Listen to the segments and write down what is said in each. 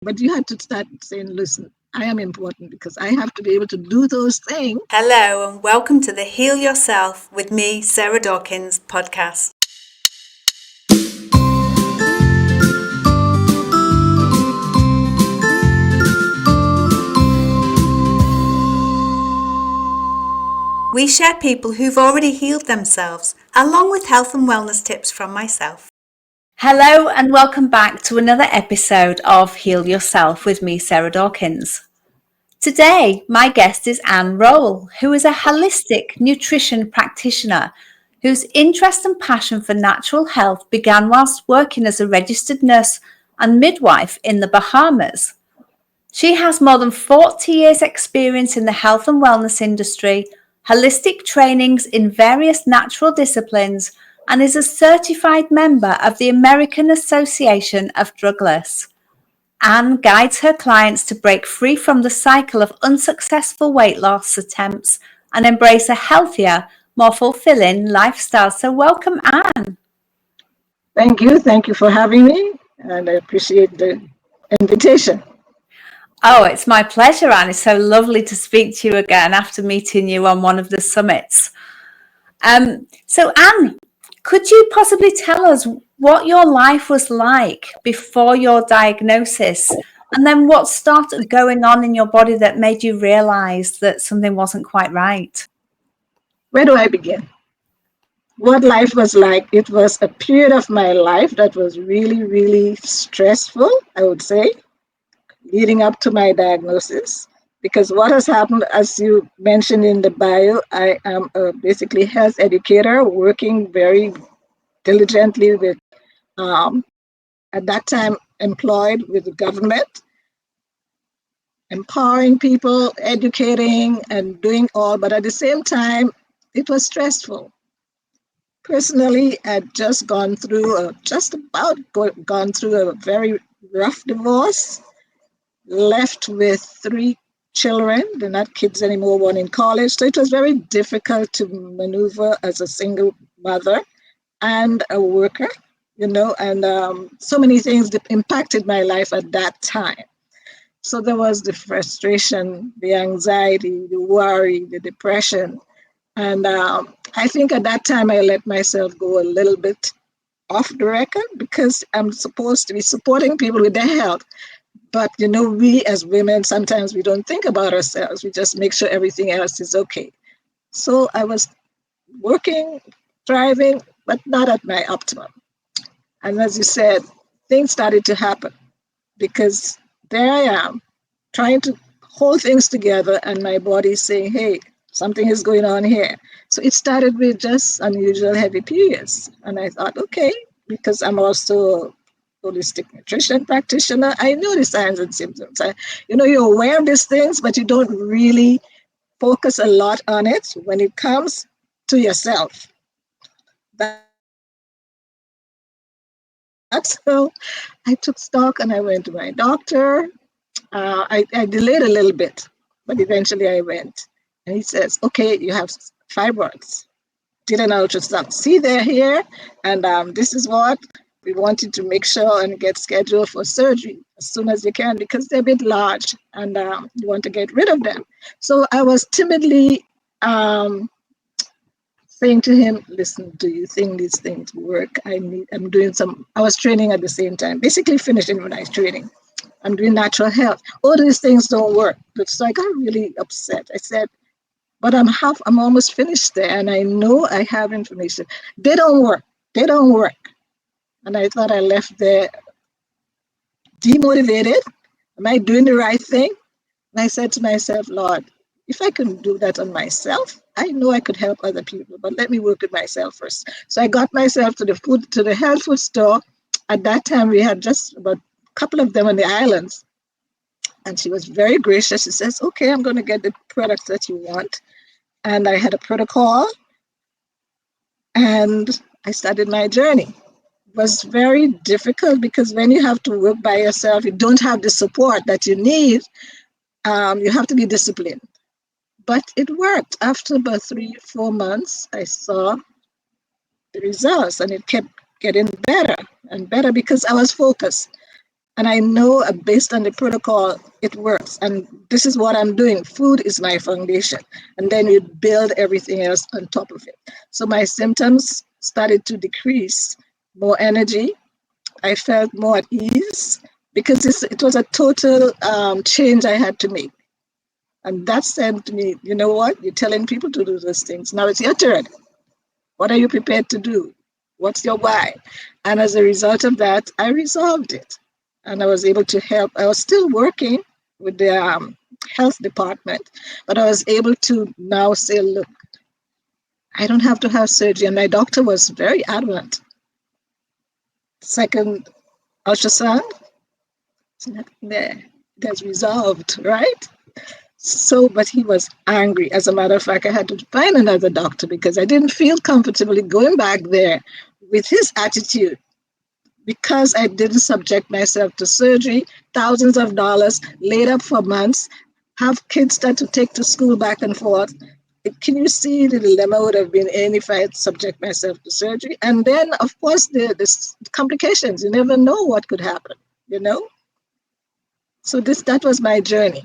But you had to start saying, listen, I am important because I have to be able to do those things. Hello and welcome to the Heal Yourself with me, Sarah Dawkins podcast. We share people who've already healed themselves, along with health and wellness tips from myself. Hello and welcome back to another episode of Heal Yourself with me, Sarah Dawkins. Today, my guest is Ann Rolle, who is a holistic nutrition practitioner whose interest and passion for natural health began whilst working as a registered nurse and midwife in the Bahamas. She has more than 40 years' experience in the health and wellness industry, holistic trainings in various natural disciplines, and is a certified member of the American Association of Drugless. Ann guides her clients to break free from the cycle of unsuccessful weight loss attempts and embrace a healthier, more fulfilling lifestyle. So welcome, Ann. Thank you. Thank you for having me. And I appreciate the invitation. Oh, it's my pleasure, Ann. It's so lovely to speak to you again after meeting you on one of the summits. So, Ann, could you possibly tell us what your life was like before your diagnosis, and then what started going on in your body that made you realize that something wasn't quite right? Where do I begin? What life was like? It was a period of my life that was really, really stressful, I would say, leading up to my diagnosis. Because what has happened, as you mentioned in the bio, I am a basically health educator working very diligently with, at that time, employed with the government, empowering people, educating, and doing all. But at the same time, it was stressful. Personally, I'd just gone through, gone through a very rough divorce, left with 3 children. They're not kids anymore, one in college. So it was very difficult to maneuver as a single mother and a worker, and so many things that impacted my life at that time. So there was the frustration, the anxiety, the worry, the depression. And I think at that time I let myself go a little bit off the record because I'm supposed to be supporting people with their health. But, we as women, sometimes we don't think about ourselves. We just make sure everything else is okay. So I was working, thriving, but not at my optimum. And as you said, things started to happen because there I am trying to hold things together and my body saying, hey, something is going on here. So it started with just unusual heavy periods. And I thought, okay, because I'm also a holistic nutrition practitioner, I know the signs and symptoms. You're aware of these things, but you don't really focus a lot on it when it comes to yourself. So I took stock and I went to my doctor. I delayed a little bit, but eventually I went. And he says, okay, you have fibroids. Did an ultrasound. See, they're here. And this is what we wanted to make sure and get scheduled for surgery as soon as you can because they're a bit large and you want to get rid of them. So I was timidly saying to him, listen, do you think these things work? I was training at the same time, basically finishing when I was training. I'm doing natural health. All these things don't work. So I got really upset. I said, but I'm almost finished there and I know I have information. They don't work. They don't work. And I thought I left there demotivated. Am I doing the right thing? And I said to myself, Lord, if I can do that on myself, I know I could help other people, but let me work with myself first. So I got myself to the health food store. At that time, we had just about a couple of them on the islands. And she was very gracious. She says, okay, I'm going to get the products that you want. And I had a protocol and I started my journey. It was very difficult because when you have to work by yourself, you don't have the support that you need. You have to be disciplined. But it worked. After about 3-4 months, I saw the results and it kept getting better and better because I was focused. And I know based on the protocol, it works. And this is what I'm doing. Food is my foundation. And then you build everything else on top of it. So my symptoms started to decrease, more energy. I felt more at ease because it was a total change I had to make. And that said to me, you know what? You're telling people to do those things. Now it's your turn. What are you prepared to do? What's your why? And as a result of that, I resolved it. And I was able to help. I was still working with the health department, but I was able to now say, look, I don't have to have surgery. And my doctor was very adamant. Second ultrasound, it's nothing there. It has resolved, right? So, but he was angry. As a matter of fact, I had to find another doctor because I didn't feel comfortably going back there with his attitude because I didn't subject myself to surgery, thousands of dollars laid up for months, have kids that to take to school back and forth. Can you see the dilemma would have been in if I had subject myself to surgery? And then, of course, the complications. You never know what could happen, you know? So that was my journey.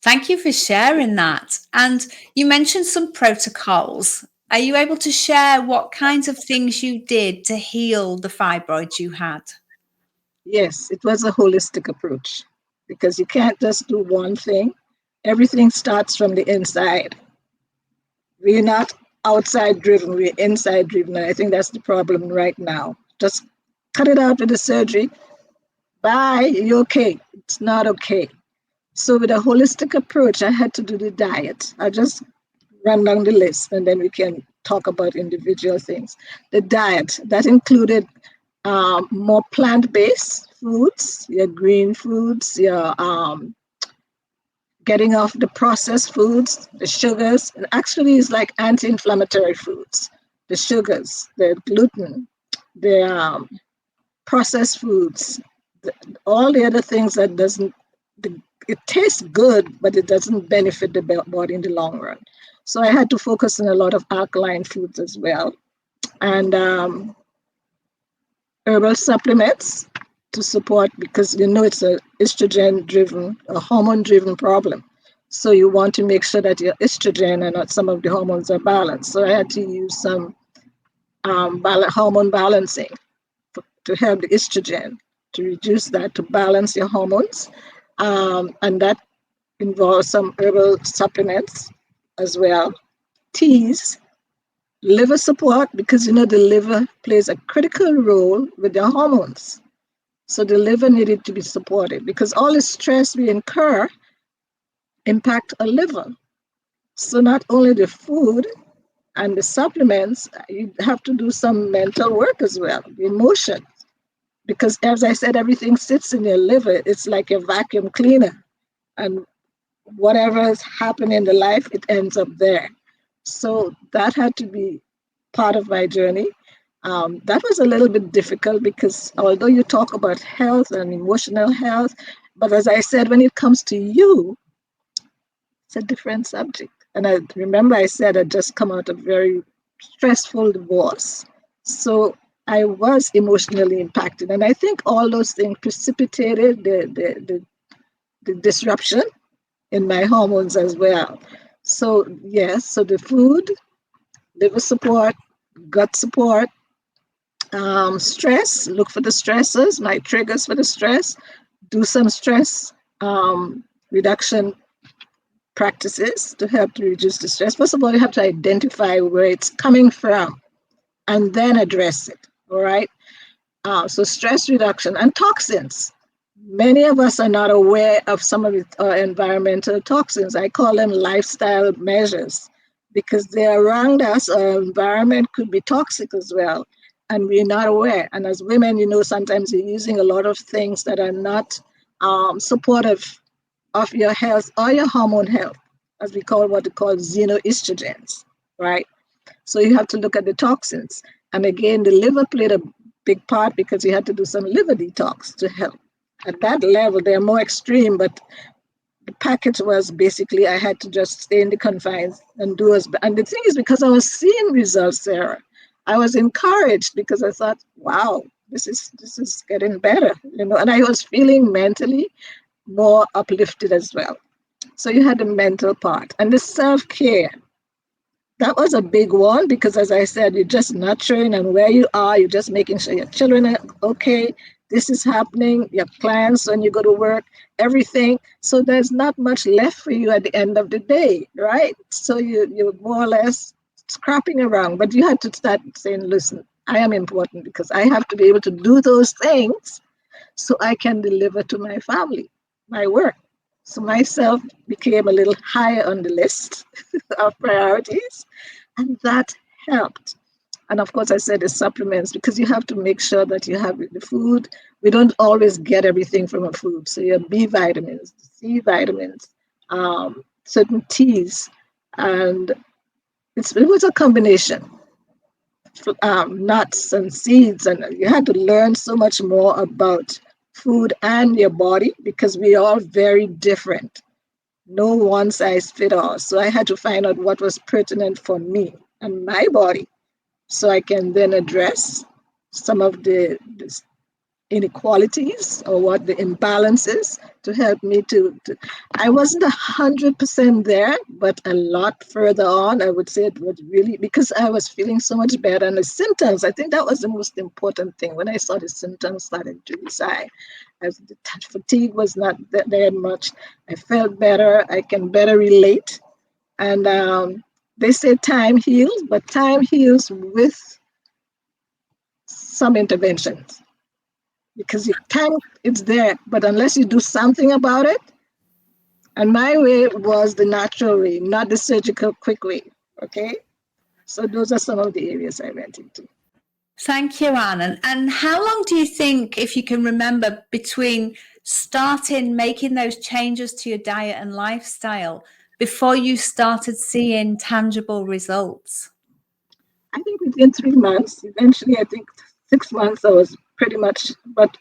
Thank you for sharing that. And you mentioned some protocols. Are you able to share what kinds of things you did to heal the fibroids you had? Yes, it was a holistic approach because you can't just do one thing. Everything starts from the inside. We're not outside driven, we're inside driven. And I think that's the problem right now. Just cut it out with the surgery. Bye, you're okay. It's not okay. So, with a holistic approach, I had to do the diet. I just run down the list and then we can talk about individual things. The diet that included more plant-based foods, your green foods, your getting off the processed foods, the sugars, and actually it's like anti-inflammatory foods, the sugars, the gluten, the processed foods, all the other things that it tastes good, but it doesn't benefit the body in the long run. So I had to focus on a lot of alkaline foods as well, and herbal supplements to support because it's a estrogen driven, a hormone driven problem. So you want to make sure that your estrogen and not some of the hormones are balanced. So I had to use some hormone balancing to help the estrogen to reduce that to balance your hormones, and that involves some herbal supplements as well, teas, liver support because the liver plays a critical role with your hormones. So the liver needed to be supported because all the stress we incur impact our liver. So not only the food and the supplements, you have to do some mental work as well, the emotion. Because as I said, everything sits in your liver. It's like a vacuum cleaner. And whatever has happened in the life, it ends up there. So that had to be part of my journey. That was a little bit difficult because although you talk about health and emotional health, but as I said, when it comes to you, it's a different subject. And I remember I said I'd just come out of a very stressful divorce. So I was emotionally impacted. And I think all those things precipitated the disruption in my hormones as well. So, yes, so the food, liver support, gut support, stress, look for the stressors, my triggers for the stress, do some stress reduction practices to help to reduce the stress. First of all, you have to identify where it's coming from and then address it. All right. So stress reduction and toxins. Many of us are not aware of some of the environmental toxins. I call them lifestyle measures because they're around us. Our environment could be toxic as well, and we're not aware. And as women, sometimes you're using a lot of things that are not supportive of your health or your hormone health, as we call what we call xenoestrogens, right? So you have to look at the toxins. And again, the liver played a big part because you had to do some liver detox to help. At that level, they're more extreme, but the package was basically I had to just stay in the confines and do as. And the thing is, because I was seeing results, Sarah, I was encouraged because I thought, wow, this is getting better, and I was feeling mentally more uplifted as well. So you had the mental part and the self-care. That was a big one because, as I said, you're just nurturing, and where you are, you're just making sure your children are okay. This is happening, your plans when you go to work, everything. So there's not much left for you at the end of the day, right? So you're more or less scrapping around, but you had to start saying, listen, I am important because I have to be able to do those things so I can deliver to my family, my work. So myself became a little higher on the list of priorities, and that helped. And of course, I said the supplements because you have to make sure that you have the food. We don't always get everything from a food. So your B vitamins, C vitamins, certain teas, and it was a combination. Nuts and seeds, and you had to learn so much more about food and your body because we are all very different. No one size fit all. So I had to find out what was pertinent for me and my body so I can then address some of the inequalities or what the imbalances to help me to I wasn't 100% there, but a lot further on. I would say it was really because I was feeling so much better, and the symptoms, I think that was the most important thing. When I saw the symptoms starting to reside, as the fatigue was not there much, I felt better, I can better relate. And they say time heals, but time heals with some interventions because your time it's there, but unless you do something about it, and my way was the natural way, not the surgical quick way. Okay, so those are some of the areas I went into. Thank you, Anne. And how long do you think, if you can remember, between starting making those changes to your diet and lifestyle before you started seeing tangible results? I think within 3 months, eventually, I think 6 months, I was pretty much, but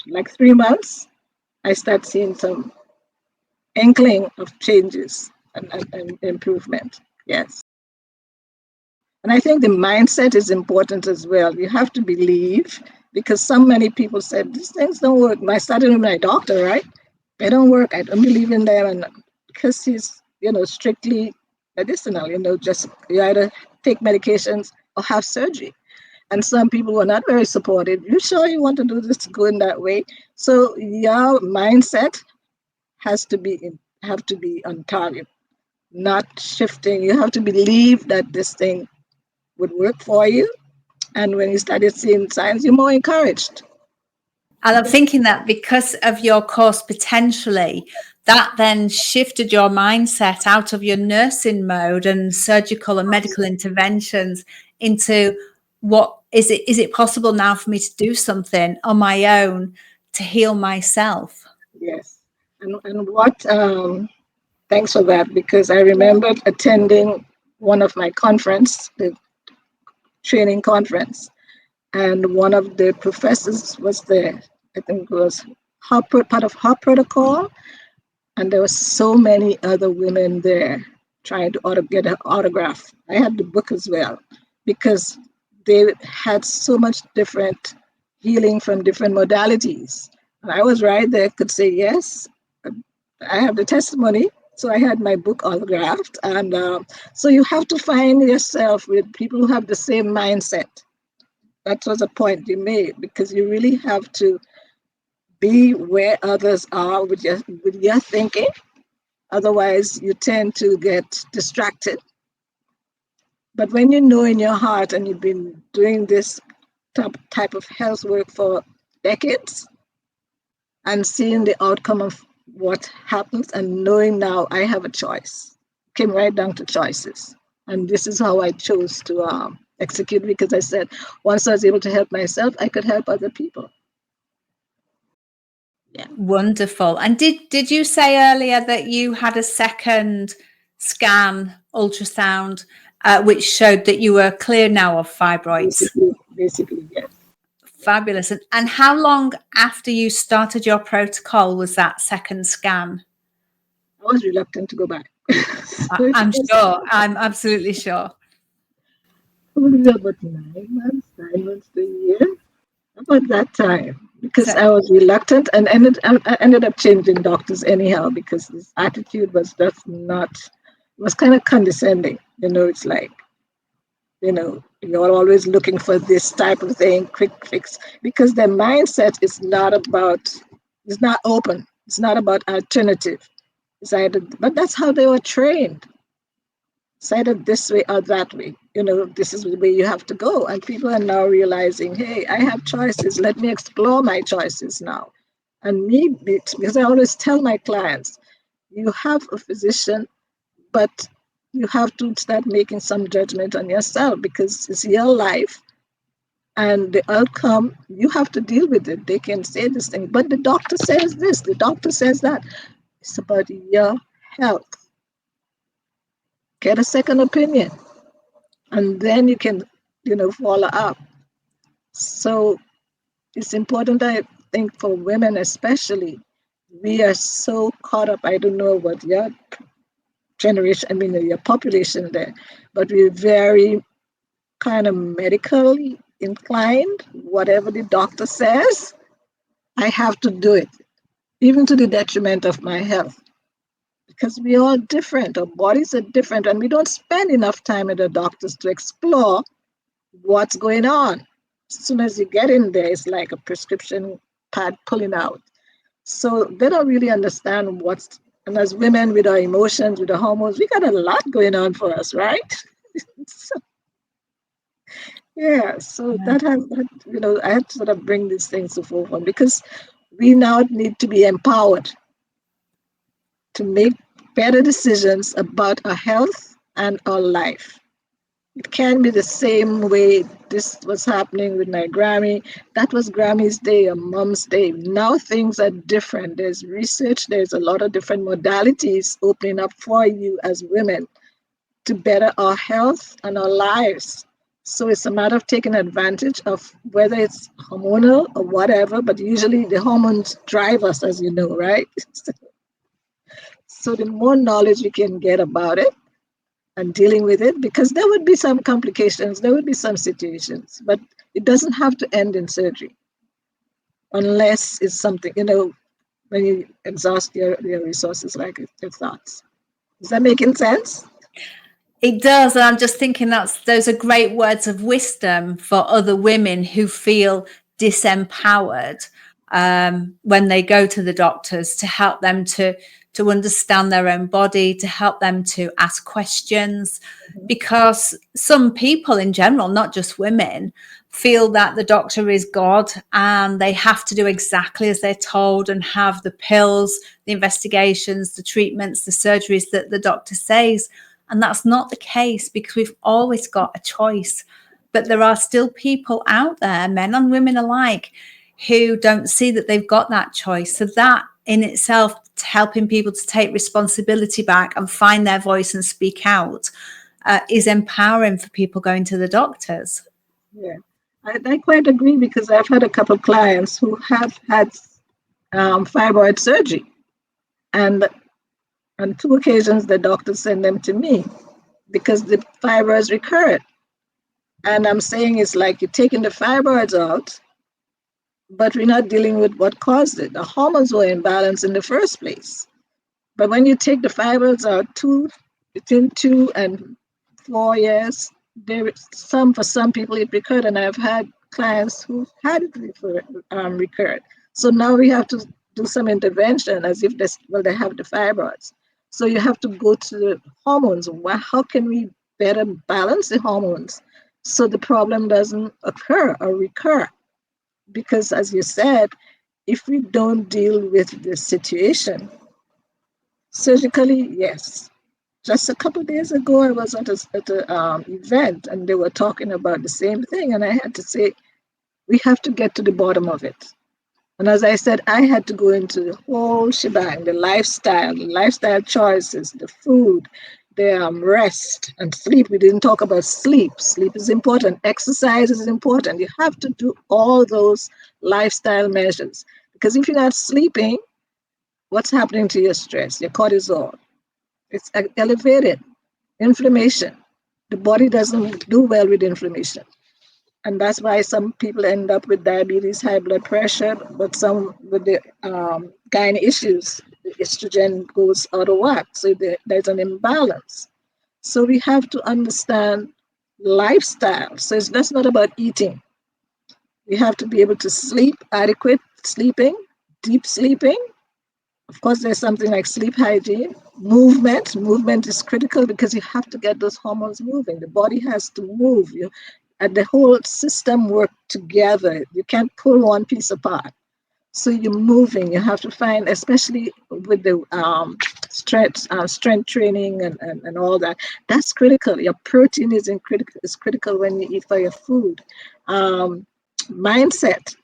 like 3 months, I start seeing some inkling of changes and improvement. Yes. And I think the mindset is important as well. You have to believe because so many people said these things don't work. I started with my doctor, right? They don't work. I don't believe in them, and because he's strictly medicinal, just you either take medications or have surgery. And some people were not very supportive. You sure you want to do this? Go in that way. So your mindset has to be have to be on target, not shifting. You have to believe that this thing would work for you. And when you started seeing signs, you're more encouraged. And I'm thinking that because of your course, potentially, that then shifted your mindset out of your nursing mode and surgical and medical interventions into what is it possible now for me to do something on my own to heal myself? Yes. And what, thanks for that, because I remembered attending one of my conference, the training conference, and one of the professors was there. I think it was part of her protocol, and there were so many other women there trying to get an autograph. I had the book as well because they had so much different healing from different modalities. And I was right there, could say yes. I have the testimony, so I had my book autographed, and so you have to find yourself with people who have the same mindset. That was a point you made because you really have to be where others are with your thinking. Otherwise, you tend to get distracted. But when you know in your heart and you've been doing this type of health work for decades and seeing the outcome of what happens and knowing now I have a choice, came right down to choices. And this is how I chose to execute because I said once I was able to help myself, I could help other people. Yeah. Wonderful. And did you say earlier that you had a second scan ultrasound which showed that you were clear now of fibroids? Basically, yes. Fabulous. And how long after you started your protocol was that second scan? I was reluctant to go back. I'm sure. I'm absolutely sure. Probably about 9 months to a year. about that time because So, I was reluctant and I ended up changing doctors anyhow because his attitude was just not, it was kind of condescending. It's like, you're always looking for this type of thing, quick fix, because their mindset is not about, it's not open. It's not about alternative. It's either, but that's how they were trained. It's either this way or that way. This is the way you have to go. And people are now realizing, hey, I have choices. Let me explore my choices now. And because I always tell my clients, you have a physician, but you have to start making some judgment on yourself because it's your life and the outcome, you have to deal with it. They can say this thing, but the doctor says this, the doctor says that. It's about your health. Get a second opinion, and then you can, follow up. So it's important, I think, for women especially. We are so caught up. I don't know what your generation, I mean, your population there, but we're very kind of medically inclined. Whatever the doctor says, I have to do it, even to the detriment of my health. Because we are different, our bodies are different, and we don't spend enough time at the doctors to explore what's going on. As soon as you get in there, it's like a prescription pad pulling out. So they don't really understand and as women with our emotions, with the hormones, we got a lot going on for us, right? So, yeah, so I had to sort of bring these things to forefront because we now need to be empowered to make better decisions about our health and our life. It can be the same way this was happening with my Grammy. That was Grammy's day or Mom's day. Now things are different. There's research, there's a lot of different modalities opening up for you as women to better our health and our lives. So it's a matter of taking advantage of whether it's hormonal or whatever, but usually the hormones drive us, as you know, right? So the more knowledge you can get about it, and dealing with it, because there would be some complications, there would be some situations, but it doesn't have to end in surgery unless it's something, when you exhaust your resources, like your thoughts. Is that making sense? it does. And I'm just thinking those are great words of wisdom for other women who feel disempowered when they go to the doctors, to help them to understand their own body, to help them to ask questions. Mhm. Because some people in general, not just women, feel that the doctor is God and they have to do exactly as they're told and have the pills, the investigations, the treatments, the surgeries that the doctor says. And that's not the case, because we've always got a choice. But there are still people out there, men and women alike, who don't see that they've got that choice. So that in itself, helping people to take responsibility back and find their voice and speak out, is empowering for people going to the doctors. Yeah, I quite agree because I've had a couple of clients who have had fibroid surgery, and on two occasions the doctor sent them to me because the fibroids recurred. And I'm saying it's like you're taking the fibroids out, but we're not dealing with what caused it. The hormones were imbalanced in the first place. But when you take the fibroids out, between 2 and 4 years, for some people it recurred, and I've had clients who had it recurred. So now we have to do some intervention as if they have the fibroids. So you have to go to the hormones. How can we better balance the hormones so the problem doesn't occur or recur? Because as you said, if we don't deal with the situation surgically, yes. Just a couple of days ago, I was at a event and they were talking about the same thing, and I had to say we have to get to the bottom of it. And as I said, I had to go into the whole shebang, the lifestyle choices, the food, the rest and sleep. We didn't talk about sleep. Sleep is important. Exercise is important. You have to do all those lifestyle measures because if you're not sleeping, what's happening to your stress, your cortisol? It's elevated. Inflammation. The body doesn't do well with inflammation. And that's why some people end up with diabetes, high blood pressure, but some with the gyne issues, the estrogen goes out of whack. So there's an imbalance. So we have to understand lifestyle. So it's just not about eating. We have to be able to sleep, adequate sleeping, deep sleeping. Of course, there's something like sleep hygiene. Movement. Movement is critical because you have to get those hormones moving. The body has to move. And the whole system work together. You can't pull one piece apart. So you're moving. You have to find, especially with the strength training and all that. That's critical. Your protein is critical when you eat for your food. Mindset.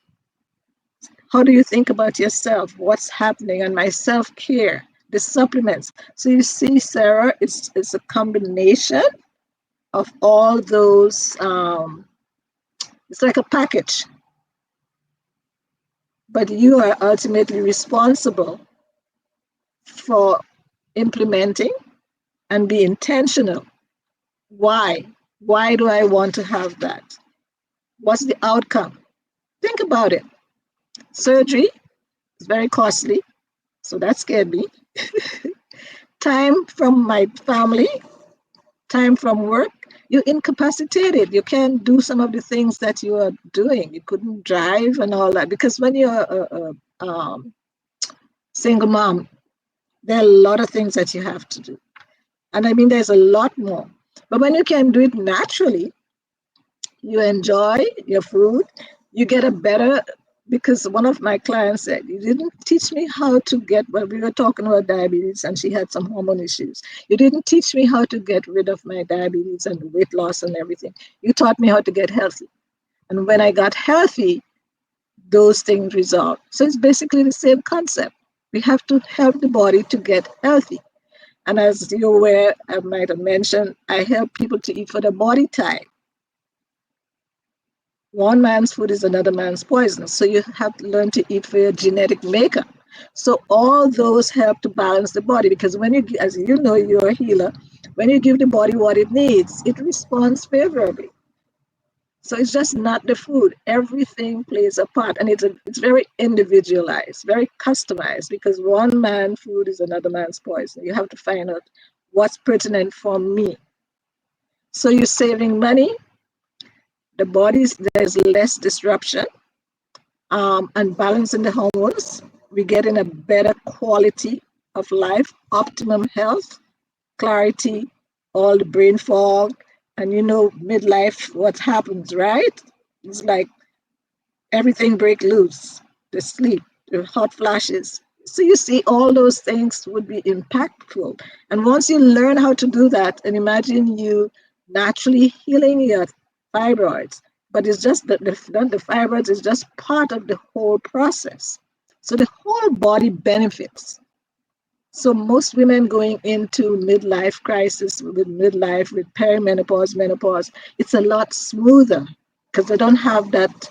How do you think about yourself? What's happening? And my self-care, the supplements. So you see, Sarah, it's a combination of all those. It's like a package, but you are ultimately responsible for implementing and be intentional. Why? Why do I want to have that? What's the outcome? Think about it. Surgery is very costly, so that scared me. Time from my family, time from work, you're incapacitated. You can't do some of the things that you are doing. You couldn't drive and all that because when you're a single mom, there are a lot of things that you have to do. And I mean, there's a lot more. But when you can do it naturally, you enjoy your food, you get a better, because one of my clients said, you didn't teach me how to get, well, we were talking about diabetes and she had some hormone issues. You didn't teach me how to get rid of my diabetes and weight loss and everything. You taught me how to get healthy. And when I got healthy, those things resolved. So it's basically the same concept. We have to help the body to get healthy. And as you're aware, I might have mentioned, I help people to eat for the body type. One man's food is another man's poison. So you have to learn to eat for your genetic makeup. So all those help to balance the body because when you, as you know, you're a healer, when you give the body what it needs, it responds favorably. So it's just not the food. Everything plays a part, and it's very individualized, very customized because one man's food is another man's poison. You have to find out what's pertinent for me. So you're saving money. The body's there's less disruption and balance in the hormones. We get in a better quality of life, optimum health, clarity, all the brain fog, and you know midlife what happens, right? It's like everything break loose, the sleep, the hot flashes. So you see all those things would be impactful. And once you learn how to do that, and imagine you naturally healing your fibroids, but it's just that the fibroids is just part of the whole process. So the whole body benefits. So most women going into midlife crisis with midlife, with perimenopause, menopause, it's a lot smoother because they don't have that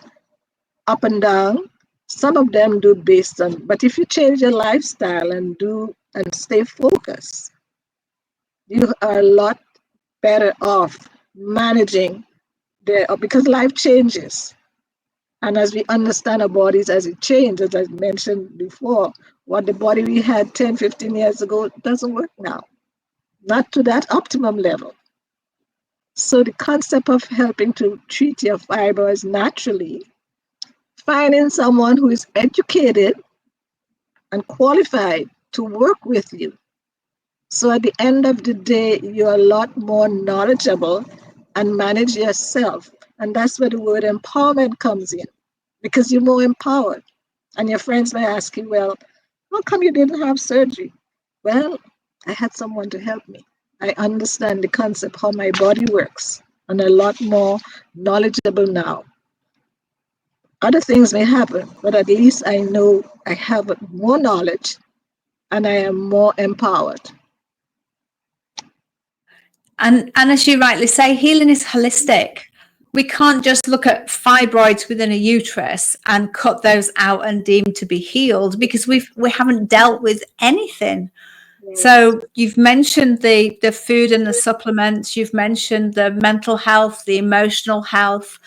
up and down. Some of them do based on, but if you change your lifestyle and do and stay focused, you are a lot better off managing because life changes. And as we understand our bodies as it changes, as I mentioned before, what the body we had 10, 15 years ago doesn't work now, not to that optimum level. So the concept of helping to treat your fibers naturally, finding someone who is educated and qualified to work with you. So at the end of the day, you're a lot more knowledgeable and manage yourself. And that's where the word empowerment comes in, because you're more empowered. And your friends may ask you, well, how come you didn't have surgery? Well, I had someone to help me. I understand the concept, how my body works, and a lot more knowledgeable now. Other things may happen, but at least I know I have more knowledge and I am more empowered. And as you rightly say, healing is holistic. We can't just look at fibroids within a uterus and cut those out and deem to be healed because we haven't dealt with anything. So you've mentioned the food and the supplements, you've mentioned the mental health, the emotional health,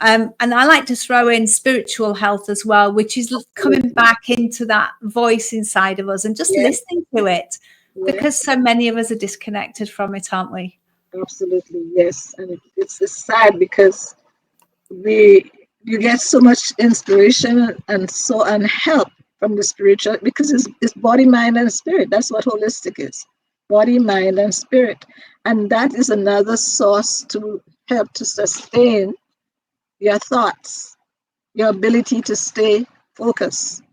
And I like to throw in spiritual health as well, which is coming back into that voice inside of us and just listening to it, because so many of us are disconnected from it, aren't we? Absolutely, yes. And it's sad because you get so much inspiration and help from the spiritual, because it's body, mind, and spirit. That's what holistic is: body, mind, and spirit. And that is another source to help to sustain your thoughts, your ability to stay focused,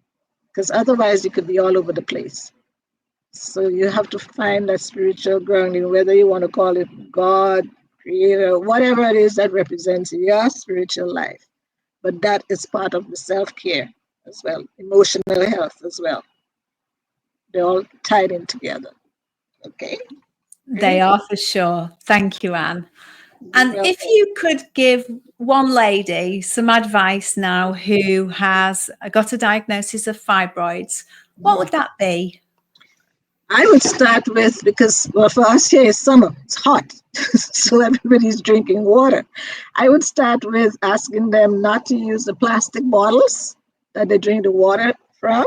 because otherwise you could be all over the place. So you have to find that spiritual grounding, whether you want to call it God, creator, whatever it is that represents your spiritual life. But that is part of the self-care as well, emotional health as well. They're all tied in together. Okay? They are, for sure. Thank you, Anne. And if you could give one lady some advice now who has got a diagnosis of fibroids, what would that be? I would start with, because for us here it's summer, it's hot, so everybody's drinking water. I would start with asking them not to use the plastic bottles that they drink the water from.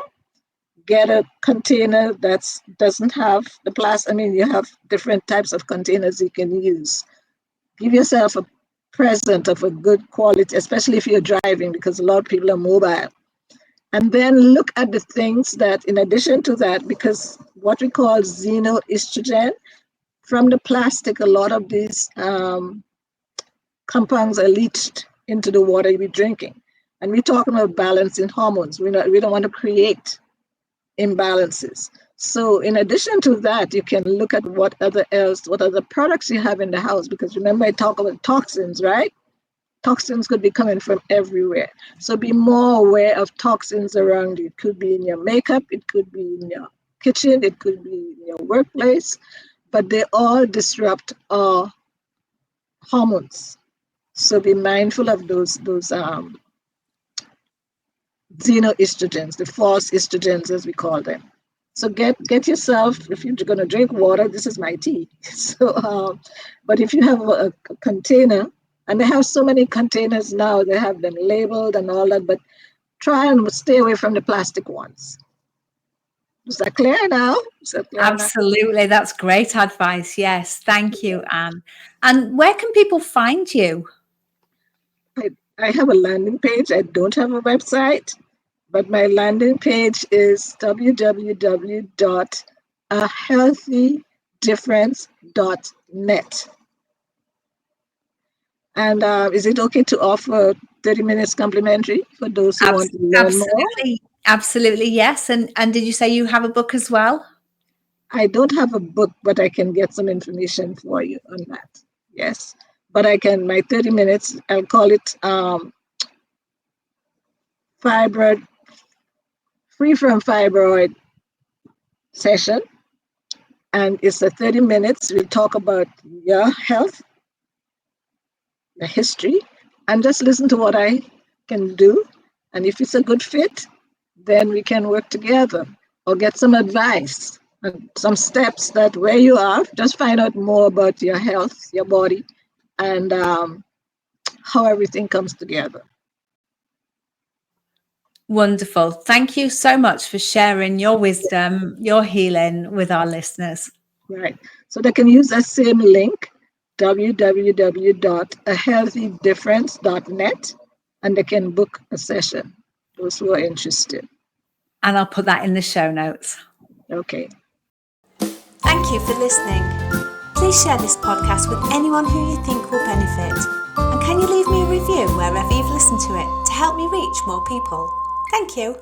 Get a container that doesn't have the plastic. I mean, you have different types of containers you can use. Give yourself a present of a good quality, especially if you're driving, because a lot of people are mobile. And then look at the things that, in addition to that, because what we call xenoestrogen, from the plastic, a lot of these compounds are leached into the water you're drinking. And we're talking about balancing hormones. We don't want to create imbalances. So in addition to that, you can look at what other products you have in the house, because remember I talk about toxins, right? Toxins could be coming from everywhere. So be more aware of toxins around you. It could be in your makeup, it could be in your kitchen, it could be in your workplace, but they all disrupt our hormones. So be mindful of those xenoestrogens, the false estrogens as we call them. So get yourself, if you're going to drink water, this is my tea. So, but if you have a container, and they have so many containers now, they have them labeled and all that, but try and stay away from the plastic ones. Is that clear now? Absolutely. That's great advice. Yes. Thank you, Anne. And where can people find you? I have a landing page. I don't have a website, but my landing page is www.ahealthydifference.net. And is it okay to offer 30 minutes complimentary for those who want to learn more? Absolutely, yes. And did you say you have a book as well? I don't have a book, but I can get some information for you on that. Yes. But I can, my 30 minutes, I'll call it fibroid, free from fibroid session. And it's a 30 minutes. We'll talk about your health, the history, and just listen to what I can do. And if it's a good fit, then we can work together or get some advice and some steps that where you are, just find out more about your health, your body, and how everything comes together. Wonderful. Thank you so much for sharing your wisdom, your healing with our listeners. Right. So they can use that same link, www.ahealthydifference.net, and they can book a session, those who are interested. And I'll put that in the show notes. Okay. Thank you for listening. Please share this podcast with anyone who you think will benefit. And can you leave me a review wherever you've listened to it to help me reach more people? Thank you.